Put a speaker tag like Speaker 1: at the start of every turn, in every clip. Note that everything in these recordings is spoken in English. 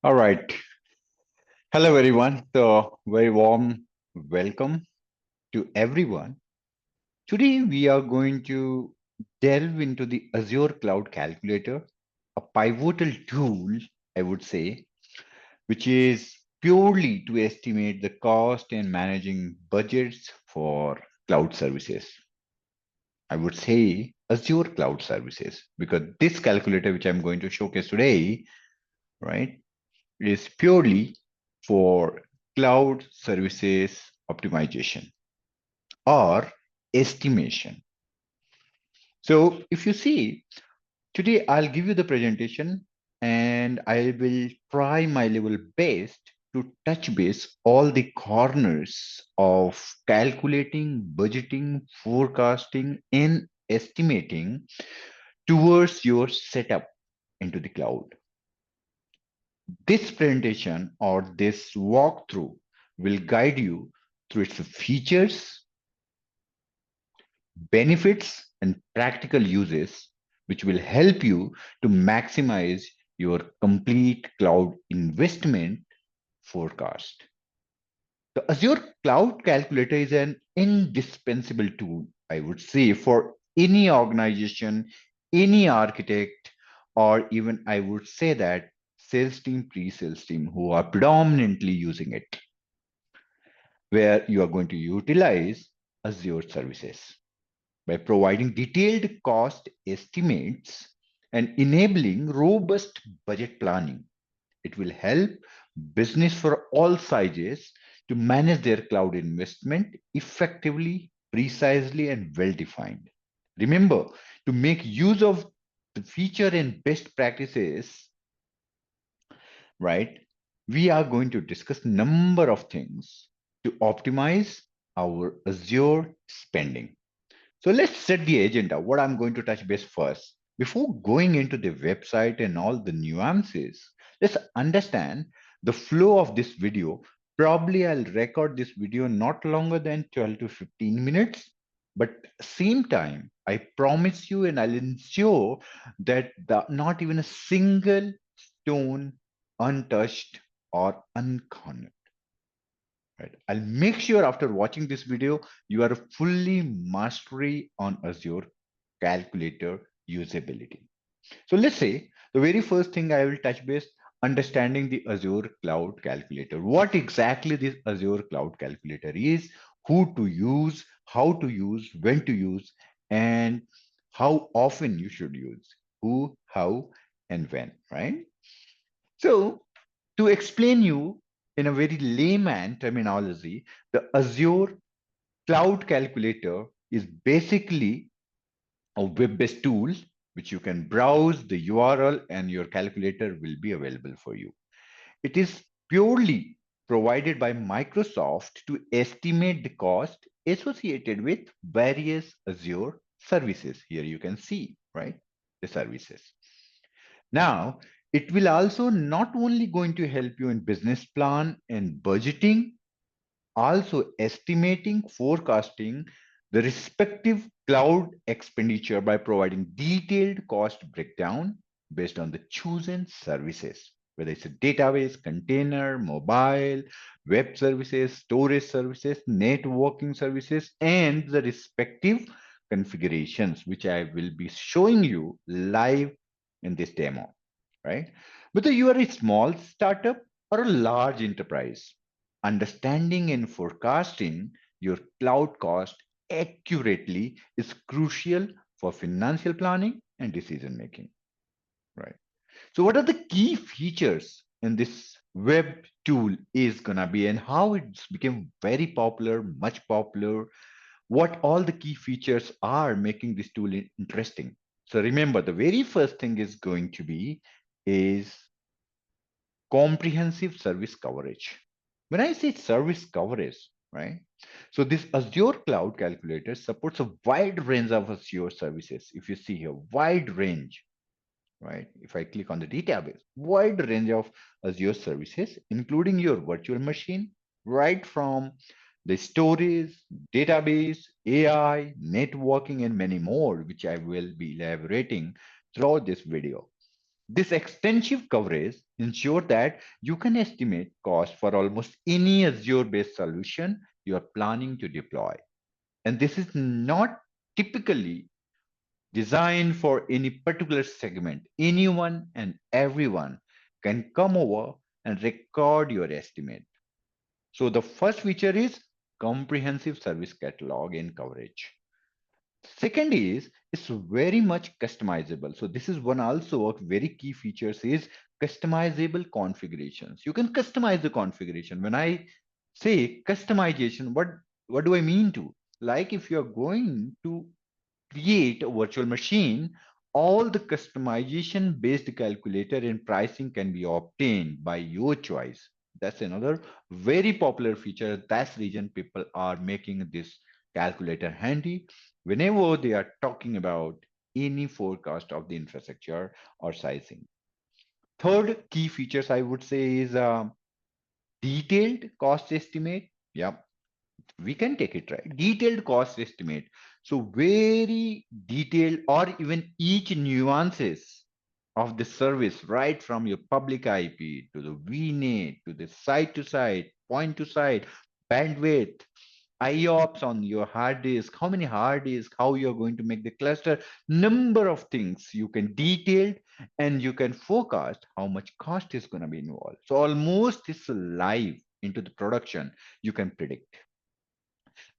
Speaker 1: All right. Hello, everyone. So, very warm welcome to everyone. Today, we are going to delve into the Azure Cloud Calculator, a pivotal tool, I would say, which is purely to estimate the cost and managing budgets for cloud services. I would say Azure Cloud Services, because this calculator, which I'm going to showcase today, right, is purely for cloud services optimization or estimation. So if you see, today I'll give you the presentation and I will try my level best to touch base all the corners of calculating, budgeting, forecasting, and estimating towards your setup into the cloud. This presentation or this walkthrough will guide you through its features, benefits, and practical uses, which will help you to maximize your complete cloud investment forecast. The Azure Cloud Calculator is an indispensable tool, I would say, for any organization, any architect, or even I would say that sales team, pre-sales team who are predominantly using it, where you are going to utilize Azure services by providing detailed cost estimates and enabling robust budget planning. It will help business for all sizes to manage their cloud investment effectively, precisely, and well defined. Remember to make use of the feature and best practices, right? We are going to discuss number of things to optimize our Azure spending. So let's set the agenda, what I'm going to touch base first. Before going into the website and all the nuances, let's understand the flow of this video. Probably I'll record this video not longer than 12 to 15 minutes, but same time, I promise you and I'll ensure that not even a single stone untouched or uncornered. Right. I'll make sure after watching this video, you are fully mastery on Azure calculator usability. So let's say the very first thing I will touch base, understanding the Azure Cloud Calculator. What exactly this Azure Cloud Calculator is, who to use, how to use, when to use, and how often you should use, who, how, and when, right? So to explain you in a very layman terminology, the Azure Cloud Calculator is basically a web-based tool which you can browse the URL and your calculator will be available for you. It is purely provided by Microsoft to estimate the cost associated with various Azure services. Here you can see, right, the services. Now, it will also not only going to help you in business plan and budgeting, also estimating, forecasting the respective cloud expenditure by providing detailed cost breakdown based on the chosen services, whether it's a database, container, mobile, web services, storage services, networking services, and the respective configurations, which I will be showing you live in this demo, right? Whether you are a small startup or a large enterprise, understanding and forecasting your cloud cost accurately is crucial for financial planning and decision making, right? So what are the key features in this web tool is gonna be and how it's become very popular, much popular, what all the key features are making this tool interesting. So remember, the very first thing is going to be is comprehensive service coverage. When I say service coverage, right? So this Azure Cloud Calculator supports a wide range of Azure services. If you see here, wide range, right? If I click on the database, wide range of Azure services, including your virtual machine, right from the storage, database, AI, networking, and many more, which I will be elaborating throughout this video. This extensive coverage ensures that you can estimate cost for almost any Azure-based solution you are planning to deploy. And this is not typically designed for any particular segment. Anyone and everyone can come over and record your estimate. So the first feature is comprehensive service catalog and coverage. Second is it's very much customizable. So this is one also a very key features is customizable configurations. You can customize the configuration. When I say customization, what do I mean to? Like if you're going to create a virtual machine, all the customization based calculator and pricing can be obtained by your choice. That's another very popular feature. That's the reason people are making this calculator handy whenever they are talking about any forecast of the infrastructure or sizing. Third key features I would say is detailed cost estimate. Yeah, we can take it, right? Detailed cost estimate. So very detailed, or even each nuances of the service, right from your public IP to the VNet to the site to site, point to site, bandwidth, IOPS on your hard disk, how many hard disk, how you're going to make the cluster, number of things you can detail, and you can forecast how much cost is going to be involved. So almost it's live into the production you can predict.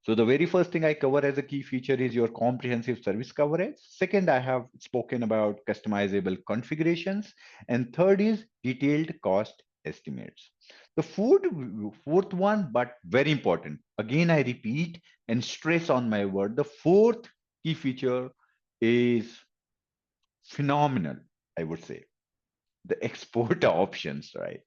Speaker 1: So the very first thing I cover as a key feature is your comprehensive service coverage. Second, I have spoken about customizable configurations. And third is detailed cost estimates. The fourth one, but very important. Again, I repeat and stress on my word. The fourth key feature is phenomenal, I would say the export options, right?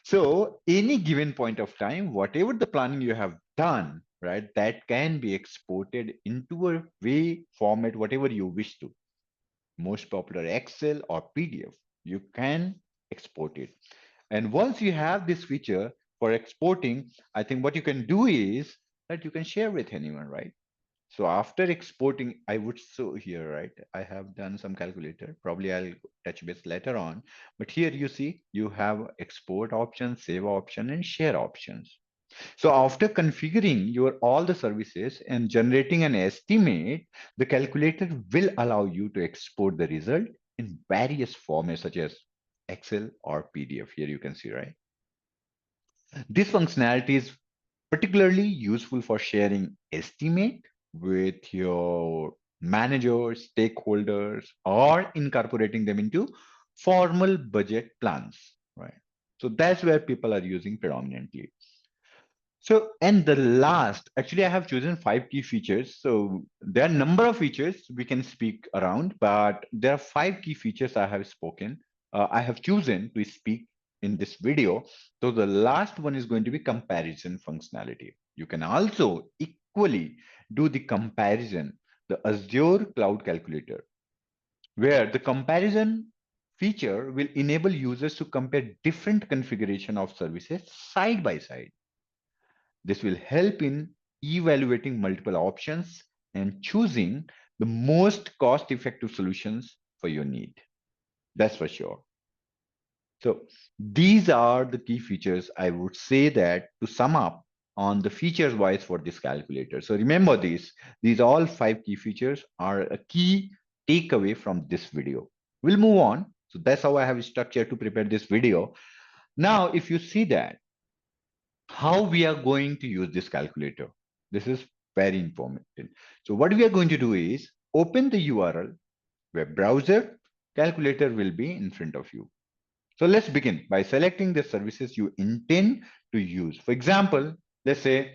Speaker 1: So any given point of time, whatever the planning you have done, right, that can be exported into a way format, whatever you wish to. Most popular Excel or PDF, you can export it. And once you have this feature for exporting, I think what you can do is that you can share with anyone, right? So after exporting, I would show here, right? I have done some calculator. Probably I'll touch base later on. But here you see you have export option, save option, and share options. So after configuring your all the services and generating an estimate, the calculator will allow you to export the result in various formats such as Excel or PDF. Here you can see, right? This functionality is particularly useful for sharing estimate with your managers, stakeholders, or incorporating them into formal budget plans, right? So that's where people are using predominantly. So, and the last, actually, I have chosen five key features. So there are a number of features we can speak around, but there are five key features I have chosen to speak in this video. So the last one is going to be comparison functionality. You can also equally do the comparison, the Azure Cloud Calculator, where the comparison feature will enable users to compare different configuration of services side by side. This will help in evaluating multiple options and choosing the most cost effective solutions for your need. That's for sure. So these are the key features I would say that to sum up on the features wise for this calculator. So remember these all five key features are a key takeaway from this video. We'll move on. So that's how I have structured to prepare this video. Now, if you see that, how we are going to use this calculator. This is very important. So what we are going to do is open the URL, web browser, calculator will be in front of you. So let's begin by selecting the services you intend to use. For example, let's say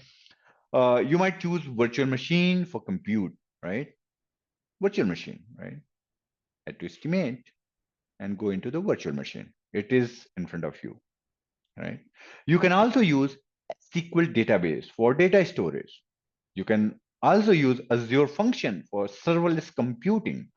Speaker 1: you might choose virtual machine for compute, right? Virtual machine, right? At to estimate and go into the virtual machine. It is in front of you, right? You can also use SQL database for data storage. You can also use Azure Function for serverless computing.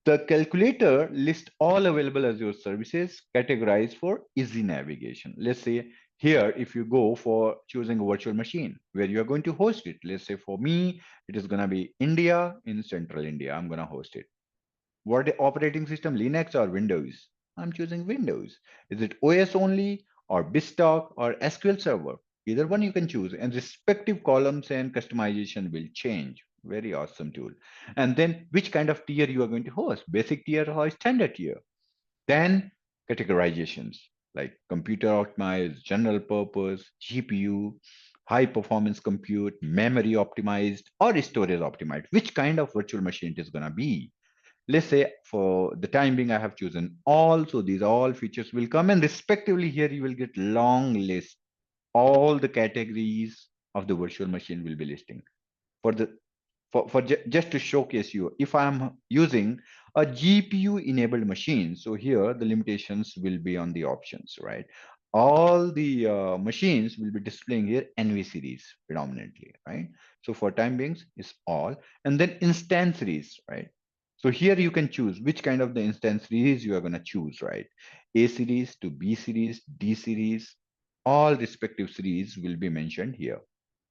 Speaker 1: The calculator lists all available Azure services categorized for easy navigation. Let's say here, if you go for choosing a virtual machine where you are going to host it, let's say for me, it is going to be India in central India. I'm going to host it. What operating system, Linux or Windows? I'm choosing Windows. Is it OS only or BizTalk or SQL Server? Either one you can choose, and respective columns and customization will change. Very awesome tool. And then which kind of tier you are going to host, basic tier or standard tier. Then categorizations like computer optimized, general purpose, GPU, high performance compute, memory optimized, or storage optimized. Which kind of virtual machine it is going to be? Let's say for the time being, I have chosen all. So these all features will come, and respectively here you will get long list. All the categories of the virtual machine will be listing for the just to showcase you, if I'm using a GPU enabled machine, so here the limitations will be on the options, right? All the machines will be displaying here NV series predominantly, right? So for time beings is all, and then instance series, right? So here you can choose which kind of the instance series you are going to choose, right? A series to B series, D series, all respective series will be mentioned here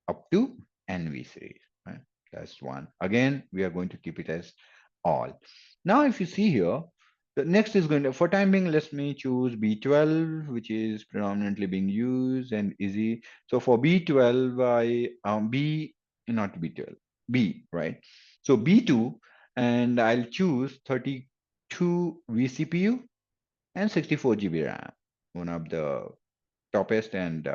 Speaker 1: up to NV series, right? That's one. Again, we are going to keep it as all. Now, if you see here, the next is going to, for time being, let me choose B12, which is predominantly being used and easy. So for B12, not B12, B, right? So B2, and I'll choose 32 vCPU and 64 GB RAM, one of the toppest and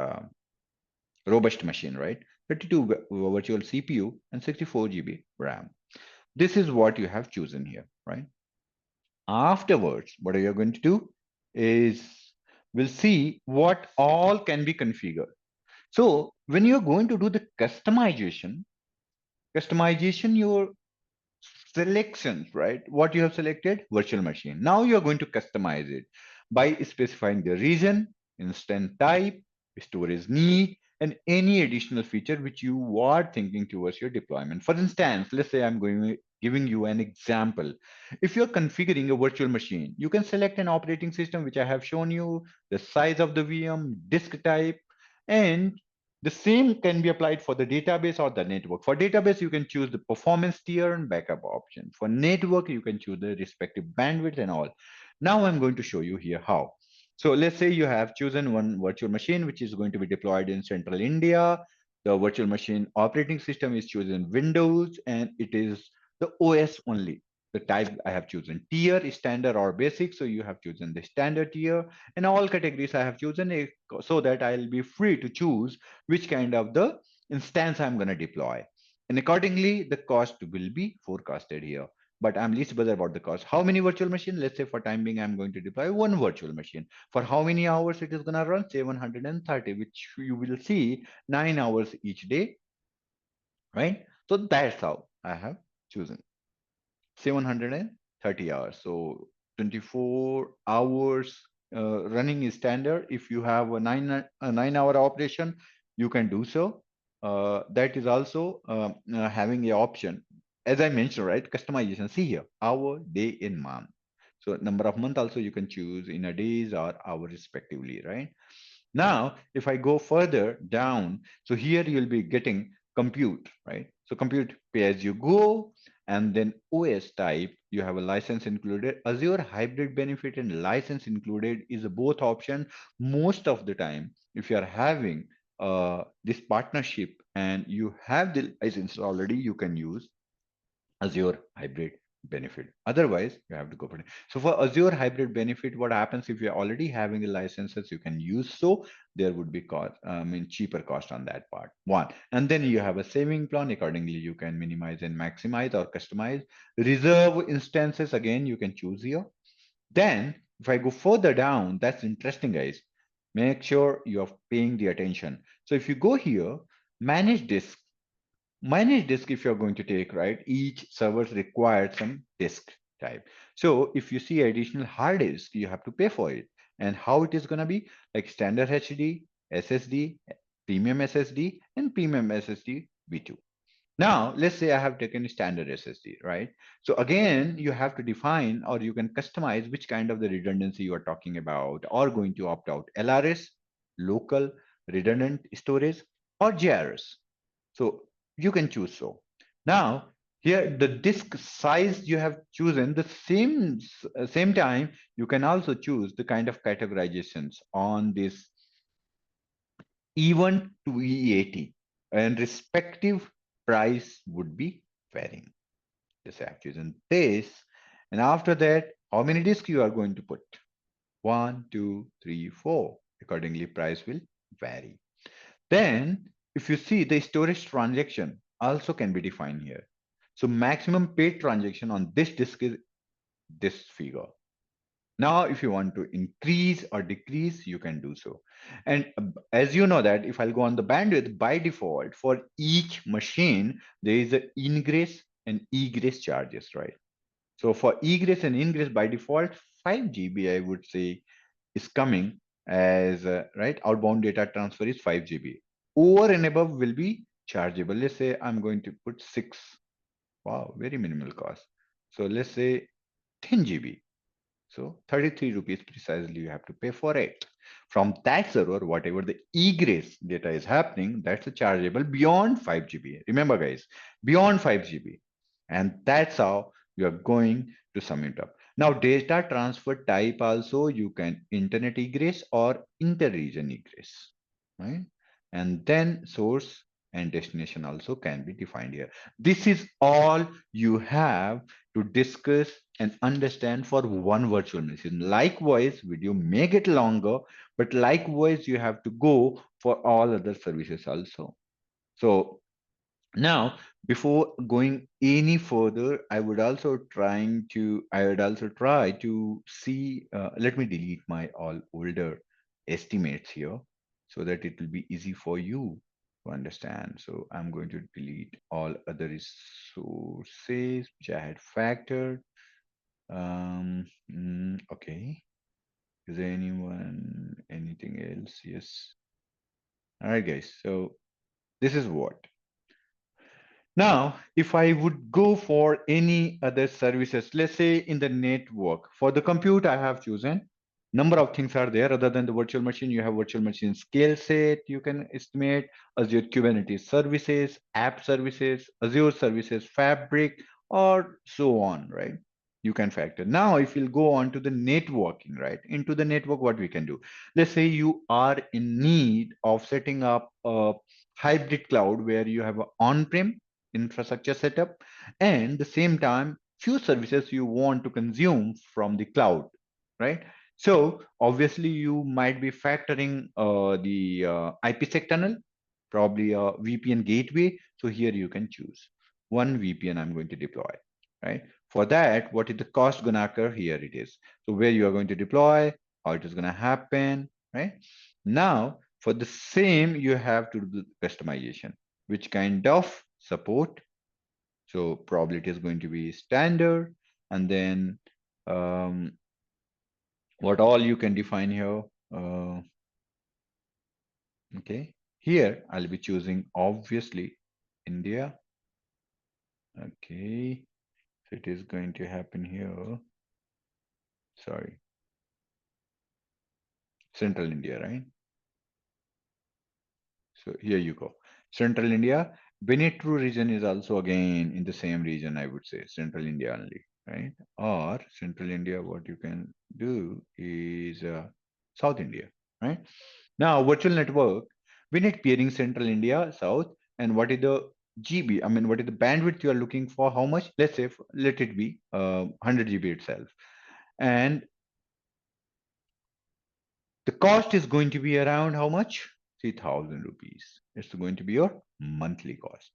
Speaker 1: robust machine, right? 32 virtual CPU and 64 GB RAM. This is what you have chosen here, right? Afterwards, what are you going to do is we'll see what all can be configured. So when you're going to do the customization, your selections, right? What you have selected, virtual machine. Now you're going to customize it by specifying the region, instant type, storage need, and any additional feature which you are thinking towards your deployment. For instance, let's say I'm giving you an example. If you're configuring a virtual machine, you can select an operating system, which I have shown you, the size of the VM, disk type, and the same can be applied for the database or the network. For database, you can choose the performance tier and backup option. For network, you can choose the respective bandwidth and all. Now I'm going to show you here how. So let's say you have chosen one virtual machine, which is going to be deployed in central India. The virtual machine operating system is chosen Windows, and it is the OS only. The type I have chosen tier, standard or basic. So you have chosen the standard tier, and all categories I have chosen so that I'll be free to choose which kind of the instance I'm going to deploy. And accordingly, the cost will be forecasted here. But I'm least bothered about the cost. How many virtual machine? Let's say for time being, I'm going to deploy one virtual machine. For how many hours it is going to run? 730, which you will see 9 hours each day, right? So that's how I have chosen 730 hours. So 24 hours running is standard. If you have a 9 hour operation, you can do so. That is also having a option. As I mentioned, right? Customization. See here, hour, day, in month. So number of month also you can choose in a days or hour respectively, right? Now, if I go further down, so here you'll be getting compute, right? So compute pay as you go, and then OS type, you have a license included. Azure hybrid benefit and license included is a both option. Most of the time, if you are having this partnership and you have the license already, you can use Azure hybrid benefit. Otherwise, you have to go for it. So for Azure hybrid benefit, what happens if you're already having the licenses, you can use so there would be cost, cheaper cost on that part. One, and then you have a saving plan. Accordingly, you can minimize and maximize or customize. Reserve instances again, you can choose here. Then, if I go further down, that's interesting, guys. Make sure you are paying the attention. So if you go here, manage disk. Manage disk, if you're going to take, right, each servers required some disk type. So if you see additional hard disk, you have to pay for it. And how it is going to be like standard HD, SSD, premium SSD, and premium SSD V2. Now, let's say I have taken standard SSD, right? So again, you have to define or you can customize which kind of the redundancy you are talking about or going to opt out LRS, local, redundant storage, or JRS. So you can choose so. Now, Here, the disk size you have chosen, the same time, you can also choose the kind of categorizations on this even to EAT, and respective price would be varying. Just have chosen this, and after that, how many disks you are going to put? One, two, three, four. Accordingly, price will vary. Then, if you see, the storage transaction also can be defined here. So maximum paid transaction on this disk is this figure. Now, if you want to increase or decrease, you can do so. And as you know that if I'll go on the bandwidth, by default, for each machine, there is an ingress and egress charges, right? So for egress and ingress, by default, 5 GB, I would say, is coming as, right? Outbound data transfer is 5 GB. Over and above will be chargeable. Let's say I'm going to put 6. Wow, very minimal cost. So let's say 10 GB. So 33 rupees precisely you have to pay for it. From that server, whatever the egress data is happening, that's a chargeable beyond 5 GB. Remember, guys, beyond 5 GB. And that's how you are going to sum it up. Now, data transfer type also, you can internet egress or inter-region egress, right? And then source and destination also can be defined here. This is all you have to discuss and understand for one virtual machine. Likewise, video may get longer, but likewise, you have to go for all other services also. So now, before going any further, I would also try to see, let me delete my all older estimates here so that it will be easy for you to understand. So I'm going to delete all other resources which I had factored. Okay. Is there anything else? Yes. All right, guys. So this is what. Now, if I would go for any other services, let's say in the network, for the compute I have chosen, number of things are there other than the virtual machine. You have virtual machine scale set, you can estimate, Azure Kubernetes services, app services, Azure services, Fabric, or so on, right? You can factor. Now, if you'll go on to the networking, right? Into the network, what we can do? Let's say you are in need of setting up a hybrid cloud where you have an on-prem infrastructure setup and the same time few services you want to consume from the cloud, right? So obviously you might be factoring the IPsec tunnel, probably a VPN gateway. So here you can choose one VPN I'm going to deploy, right? For that, what is the cost gonna occur? Here it is. So where you are going to deploy, how it is gonna happen, right? Now for the same, you have to do the customization, which kind of support. So probably it is going to be standard. And then um, what all you can define here. Okay, here I'll be choosing obviously India. Okay, so it is going to happen here. Sorry, Central India, right? So here you go. Central India. Benetru region is also again in the same region, I would say, Central India only, right? Or Central India, what you can do is South India, right? Now, virtual network, we need peering Central India, South, and what is the GB? I mean, what is the bandwidth you are looking for? How much? Let's say, let it be 100 GB itself. And the cost is going to be around how much? 3,000 rupees. It's going to be your monthly cost.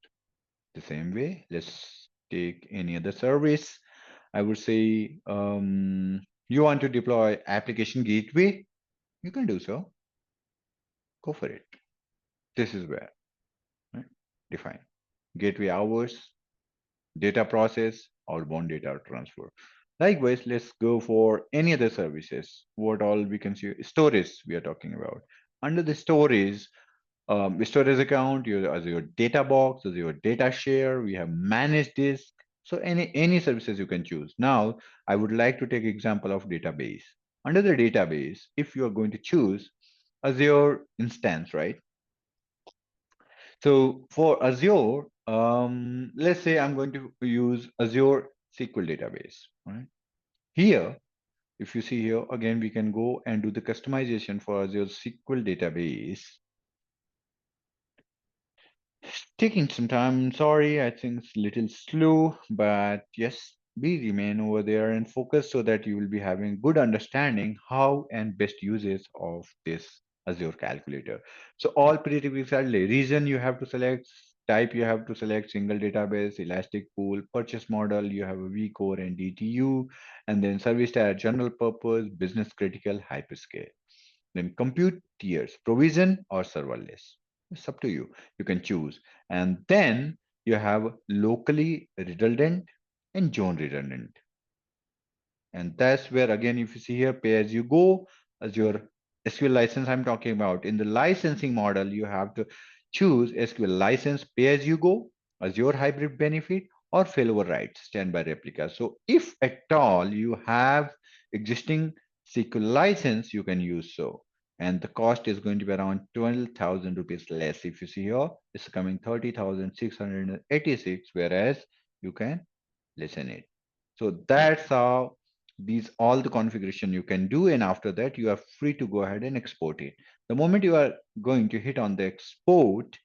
Speaker 1: The same way, let's take any other service. I would say you want to deploy application gateway, you can do so. Go for it. This is where, right? Define gateway hours, data process, outbound data transfer. Likewise, let's go for any other services. What all we can see, storage we are talking about. Under the storage account, as your data box, as your data share, we have managed disk. So any services you can choose. Now, I would like to take example of database. Under the database, if you are going to choose Azure instance, right? So for Azure, Let's say I'm going to use Azure SQL database, right? Here, if you see here, again, we can go and do the customization for Azure SQL database. It's taking some time. Sorry, I think it's a little slow, but yes, we remain over there and focus so that you will be having good understanding how and best uses of this Azure calculator. So all prerequisites are reason you have to select, type you have to select single database, elastic pool, purchase model, you have a vCore and DTU, and then service tier, general purpose, business critical, hyperscale. Then compute tiers, provision or serverless. It's up to you. You can choose. And then you have locally redundant and zone redundant. And that's where, again, if you see here, pay as you go, as your SQL license I'm talking about. In the licensing model, you have to choose SQL license, pay as you go, as your hybrid benefit, or failover rights, standby replica. So if at all you have existing SQL license, you can use so. And the cost is going to be around 12,000 rupees less. If you see here, it's coming 30,686, whereas you can listen it. So that's how these all the configuration you can do, and after that you are free to go ahead and export it. The moment you are going to hit on the export,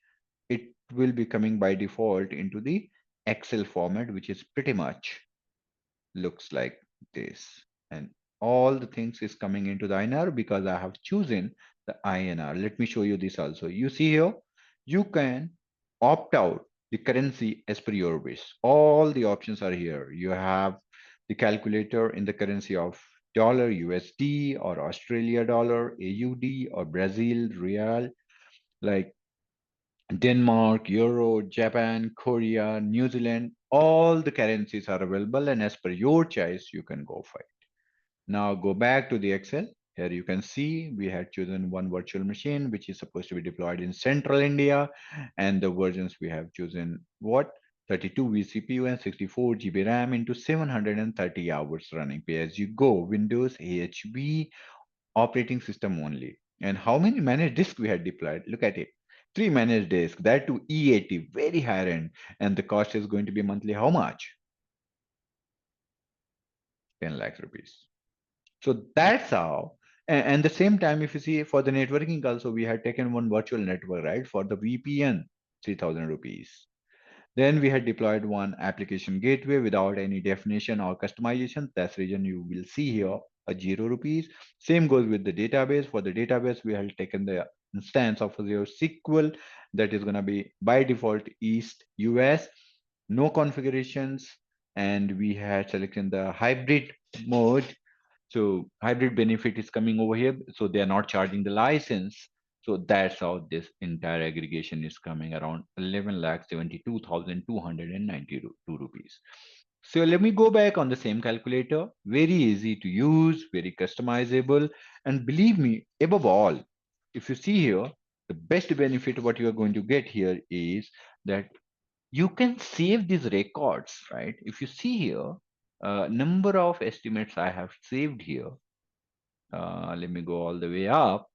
Speaker 1: it will be coming by default into the Excel format, which is pretty much looks like this. And all the things is coming into the INR because I have chosen the INR. Let me show you this also. You see here, you can opt out the currency as per your wish. All the options are here. You have the calculator in the currency of dollar, USD, or Australia dollar, AUD, or Brazil, real, like Denmark, Euro, Japan, Korea, New Zealand, all the currencies are available, and as per your choice, you can go for it. Now go back to the Excel. Here you can see we had chosen one virtual machine, which is supposed to be deployed in central India, and the versions we have chosen what? 32 vCPU and 64 GB RAM into 730 hours running. Pay as you go, Windows, AHV, operating system only. And how many managed disk we had deployed? Look at it. Three managed disk, that to E80, very high end. And the cost is going to be monthly how much? 10 lakhs rupees. So that's how. And the same time, if you see for the networking also, we had taken one virtual network, right? For the VPN, 3,000 rupees. Then we had deployed one application gateway without any definition or customization. That's the reason you will see here a 0 rupees. Same goes with the database. For the database, we had taken the instance of your SQL that is going to be by default East US, no configurations, and we had selected the hybrid mode. So hybrid benefit is coming over here. So they are not charging the license. So that's how this entire aggregation is coming around 11,72,292 rupees. So let me go back on the same calculator. Very easy to use, very customizable. And believe me, above all, if you see here, the best benefit what you are going to get here is that you can save these records, right? If you see here, number of estimates I have saved here. Let me go all the way up.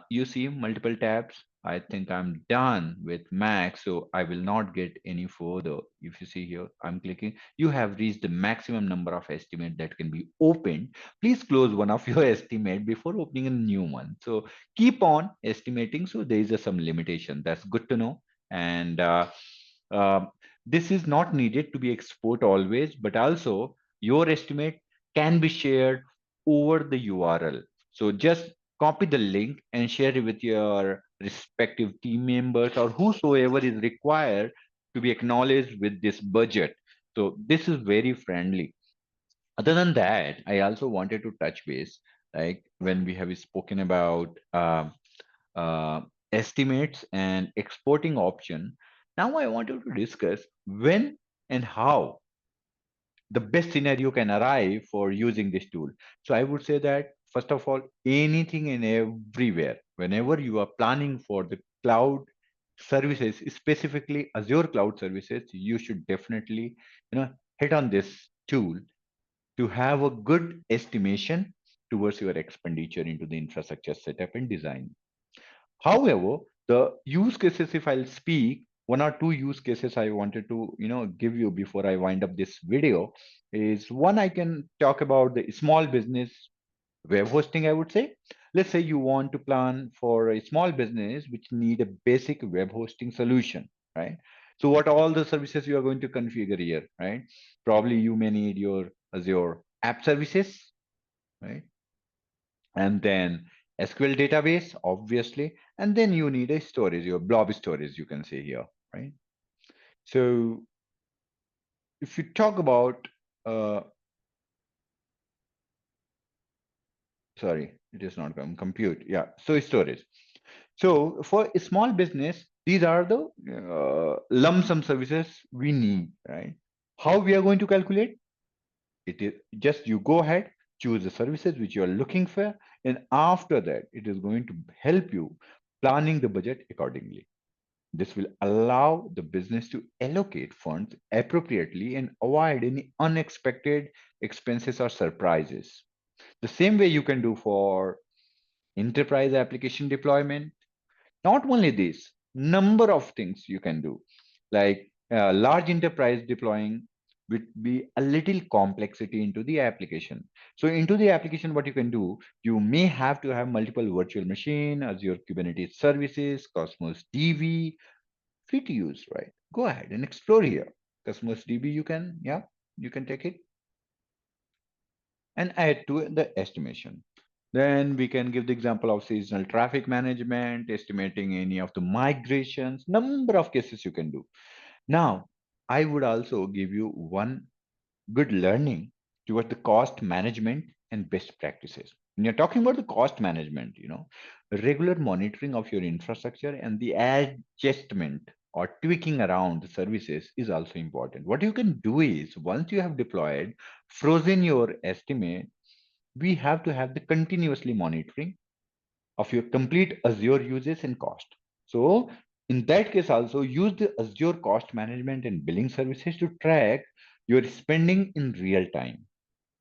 Speaker 1: You see multiple tabs. I think I'm done with max, so I will not get any further. If you see here, I'm clicking. You have reached the maximum number of estimate that can be opened. Please close one of your estimate before opening a new one. So keep on estimating. So there is some limitation. That's good to know. And uh, this is not needed to be export always, but also your estimate can be shared over the URL. So just copy the link and share it with your respective team members or whosoever is required to be acknowledged with this budget. So this is very friendly. Other than that, I also wanted to touch base, like when we have spoken about uh, estimates and exporting option. Now I wanted to discuss when and how the best scenario can arrive for using this tool. So I would say that first of all, anything and everywhere, whenever you are planning for the cloud services, specifically Azure cloud services, you should definitely, hit on this tool to have a good estimation towards your expenditure into the infrastructure setup and design. However, the use cases, if I'll speak, one or two use cases I wanted to, give you before I wind up this video is one. I can talk about the small business web hosting, I would say. Let's say you want to plan for a small business which need a basic web hosting solution, right? So what all the services you are going to configure here, right? Probably you may need your Azure app services, right? And then SQL database, obviously, and then you need a storage, your blob storage, you can say here, right? So if you talk about, uh, sorry, it is not compute, yeah. So storage. So for a small business, these are the lump sum services we need, right? How we are going to calculate? It is just you go ahead, choose the services which you are looking for, and after that, it is going to help you planning the budget accordingly. This will allow the business to allocate funds appropriately and avoid any unexpected expenses or surprises. The same way you can do for enterprise application deployment. Not only this, number of things you can do, like large enterprise deploying would be a little complexity into the application. So into the application, what you can do, you may have to have multiple virtual machine, Azure Kubernetes services, Cosmos DB, free to use, right? Go ahead and explore here. Cosmos DB, you can take it and add to the estimation. Then we can give the example of seasonal traffic management, estimating any of the migrations, number of cases you can do. Now, I would also give you one good learning toward the cost management and best practices. When you're talking about the cost management, regular monitoring of your infrastructure and the adjustment or tweaking around the services is also important. What you can do is once you have deployed, frozen your estimate, we have to have the continuously monitoring of your complete Azure uses and cost. So in that case also use the Azure cost management and billing services to track your spending in real time.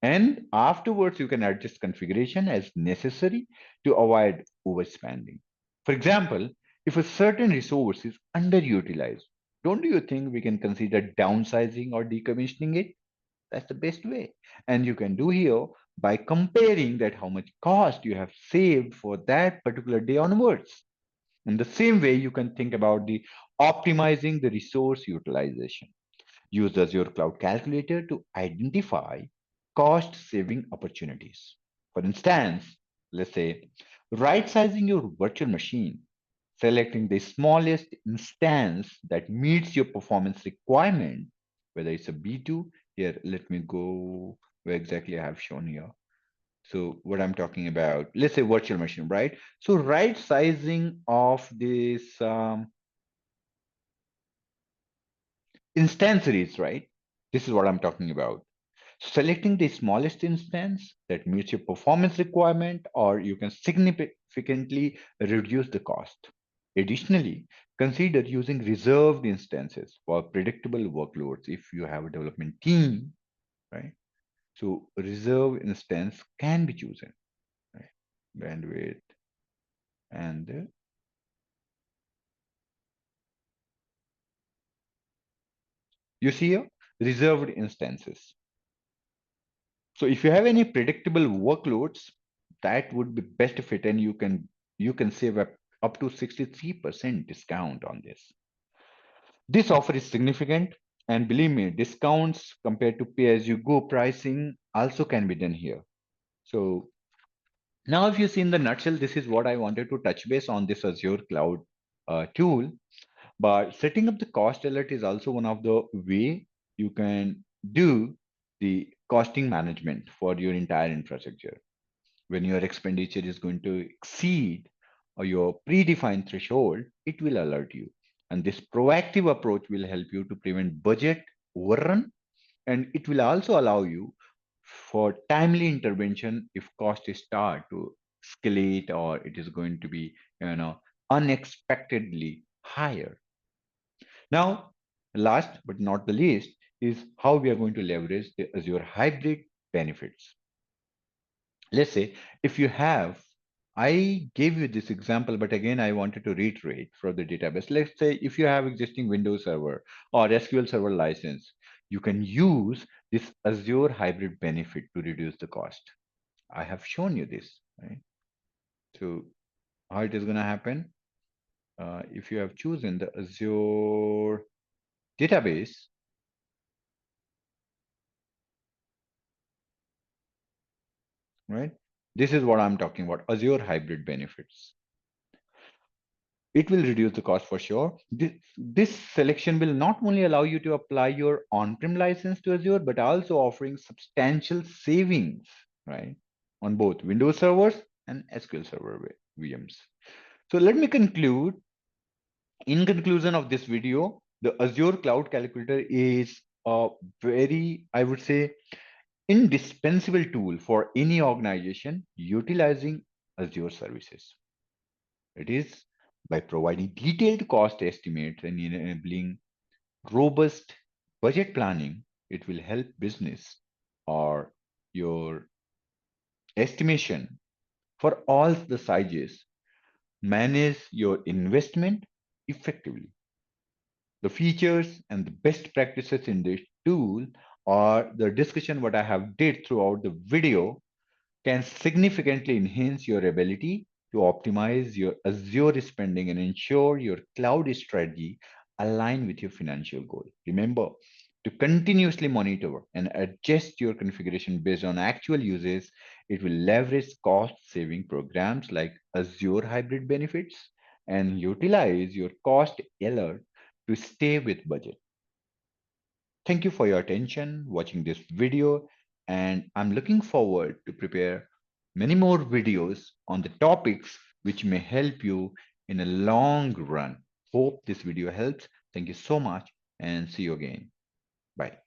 Speaker 1: And afterwards you can adjust configuration as necessary to avoid overspending. For example, if a certain resource is underutilized, don't you think we can consider downsizing or decommissioning it? That's the best way. And you can do here by comparing that how much cost you have saved for that particular day onwards. In the same way, you can think about the optimizing the resource utilization. Use Azure Cloud Calculator to identify cost saving opportunities. For instance, let's say right sizing your virtual machine, selecting the smallest instance that meets your performance requirement, whether it's a B2. Here, let me go where exactly I have shown here. So what I'm talking about, let's say virtual machine, right? So right sizing of this instances, right? This is what I'm talking about. Selecting the smallest instance that meets your performance requirement, or you can significantly reduce the cost. Additionally, consider using reserved instances for predictable workloads if you have a development team, right? So reserve instance can be chosen, right? Bandwidth and you see here reserved instances. So if you have any predictable workloads, that would be best fit, and you can save up to 63% discount on this. This offer is significant, and believe me, discounts compared to pay-as-you-go pricing also can be done here. So now, if you see in the nutshell, this is what I wanted to touch base on this Azure Cloud tool. But setting up the cost alert is also one of the way you can do the costing management for your entire infrastructure. When your expenditure is going to exceed your predefined threshold, it will alert you. And this proactive approach will help you to prevent budget overrun, and it will also allow you for timely intervention if costs start to escalate or it is going to be unexpectedly higher. Now, last but not the least is how we are going to leverage the Azure hybrid benefits. Let's say if you have I gave you this example, but again, I wanted to reiterate for the database. Let's say if you have existing Windows Server or SQL Server license, you can use this Azure hybrid benefit to reduce the cost. I have shown you this, right? So how it is going to happen? If you have chosen the Azure database, right? This is what I'm talking about, Azure hybrid benefits. It will reduce the cost for sure. This selection will not only allow you to apply your on-prem license to Azure, but also offering substantial savings, right, on both Windows servers and SQL Server VMs. So let me conclude. In conclusion of this video, the Azure Cloud Calculator is a very, I would say, indispensable tool for any organization utilizing Azure services. It is by providing detailed cost estimates and enabling robust budget planning, it will help business or your estimation for all the sizes manage your investment effectively. The features and the best practices in this tool or the discussion what I have did throughout the video can significantly enhance your ability to optimize your Azure spending and ensure your cloud strategy align with your financial goal. Remember to continuously monitor and adjust your configuration based on actual uses. It will leverage cost saving programs like Azure Hybrid Benefits and utilize your cost alert to stay with budget. Thank you for your attention watching this video, and I'm looking forward to prepare many more videos on the topics which may help you in a long run. Hope this video helps. Thank you so much and see you again. Bye.